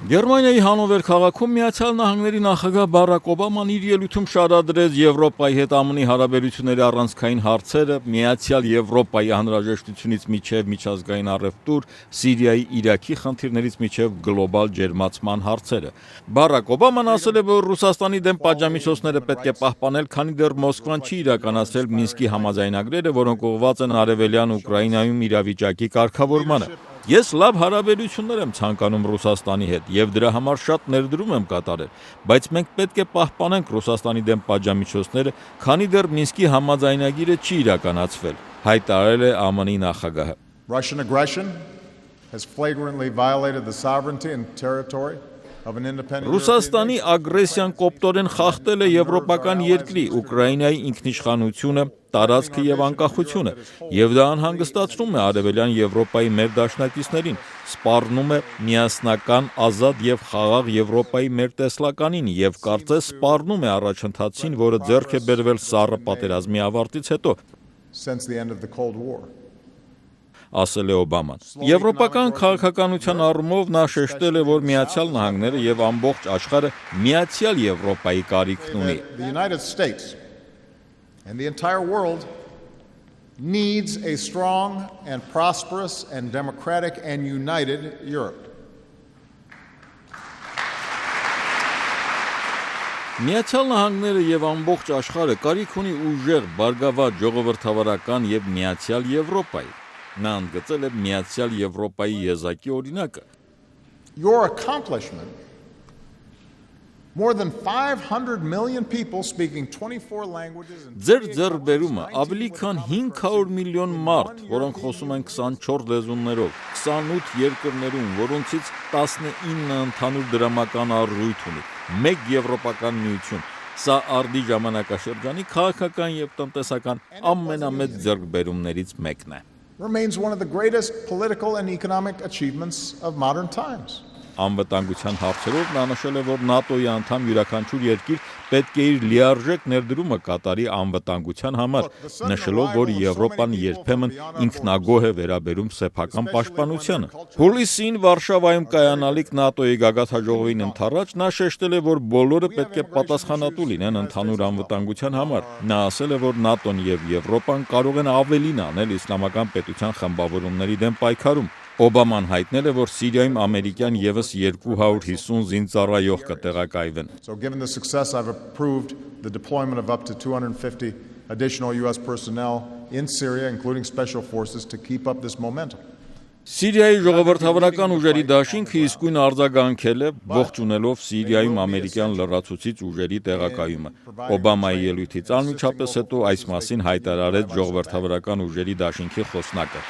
Գերմանիայի Հանովեր քաղաքում Միացյալ Նահանգների նախագահ Բարակ Օբաման իր ելույթում շարադրեց Եվրոպայի հետ ԱՄՆ-ի հարաբերությունների առանցքային հարցերը, Միացյալ Եվրոպայի անհրաժեշտությունից մինչև միջազգային առևտուր, Սիրիայի, Իրաքի խնդիրներից մինչև գլոբալ ջերմացման հարցերը։ Բարակ Օբաման ասել է, որ Ռուսաստանի դեմ պատժամիջոցները պետք է պահպանել, քանի դեռ Մոսկվան չի իրականացրել Մինսկի համաձայնագրերը, որոնք ուղղված են արևելյան Ուկրաինայում իրավիճակի կարգավորմանը։ Ես լավ հարաբերություններ եմ ցանկանում Ռուսաստանի հետ եւ դրա համար շատ ներդրում եմ կատարել, բայց մենք պետք է պահպանենք Ռուսաստանի դեմ պատժամիջոցները, քանի դեռ Մինսկի համաձայնագիրը չի իրականացվել, հայտարարել է ԱՄՆ-ի նախագահը։ Russian aggression has flagrantly violated the sovereignty and territory of an independent Ռուսաստանի ագրեսիան կոպտորեն խախտել է եվրոպական երկրի Ուկրաինայի ինքնիշխանությունը, տարածքը եւ անկախությունը, եւ դա անհանգստացնում է արևելյան Եվրոպայի մեր դաշնակիցներին, սպառնում է միասնական, ազատ եւ խաղաղ Եվրոպայի մեր տեսլականին եւ կարծես սպառնում է առաջընթացին, որը ձեռք է բերվել Սառը պատերազմի ավարտից հետո, since the end of the Cold War. ասել է Օբաման։ Եվրոպական քաղաքականության առումով նա շեշտել է, որ Միացյալ Նահանգները եւ ամբողջ աշխարհը Միացյալ Եվրոպայի կարիքն ունի։ The United States and the entire world needs a strong and prosperous and democratic and united Europe. Միացյալ Նահանգները եւ ամբողջ աշխարհը կարիք ունի ուժեղ, բարգավաճ, ժողովրդավարական եւ միացյալ Եվրոպայի։ Նա ընդգծել է Միացյալ Եվրոպայի եզակի օրինակը։ Your accomplishment, more than 500 million people speaking 24 languages and Ձեր ձեռքբերումը ավելի քան 500 միլիոն մարդ, որոնք խոսում են 24 լեզուներով, 28 երկրներում, որոնցից 19 ընդհանուր դրամական առույթ ունի, 1 եվրոպական միություն։ Սա արդի ժամանակաշրջանի քաղաքական եւ տնտեսական ամենամեծ ձեռքբերումներից մեկն է։ remains one of the greatest political and economic achievements of modern times. Անվտանգության հարցերով նա նշել է, որ ՆԱՏՕ-ի անդամ յուրաքանչյուր երկիր պետք է իր լիարժեք ներդրումը կատարի անվտանգության համար, նշելով, որ Եվրոպան երբեմն ինքնագոհ է վերաբերում սեփական պաշտպանությանը։ Հուլիսին Վարշավայում կայանալիք ՆԱՏՕ-ի գագաթնաժողովին ընդառաջ նա շեշտել է, որ բոլորը պետք է պատասխանատու լինեն ընդհանուր անվտանգության համար։ Նա ասել է, որ ՆԱՏՕ-ն եւ Եվրոպան կարող են ավելին անել իսլամական պետության խմբավորումների դեմ պայքարում։ Օբաման հայտնել է, որ Սիրիայում ամերիկյան եւս 250 զինծառայող կտեղակայվեն։ So given the success, I've approved the deployment of up to 250 additional US personnel in Syria, including special forces, to keep up this momentum. Սիրիայի ժողովրդավարական ուժերի դաշինքը իսկույն արձագանքել է, ողջունելով Սիրիայում ամերիկյան լրացուցիչ ուժերի տեղակայումը։ Օբամայի ելույթից անմիջապես հետո այս մասին հայտարարեց ժողովրդավարական ուժերի դաշինքի խոսնակը։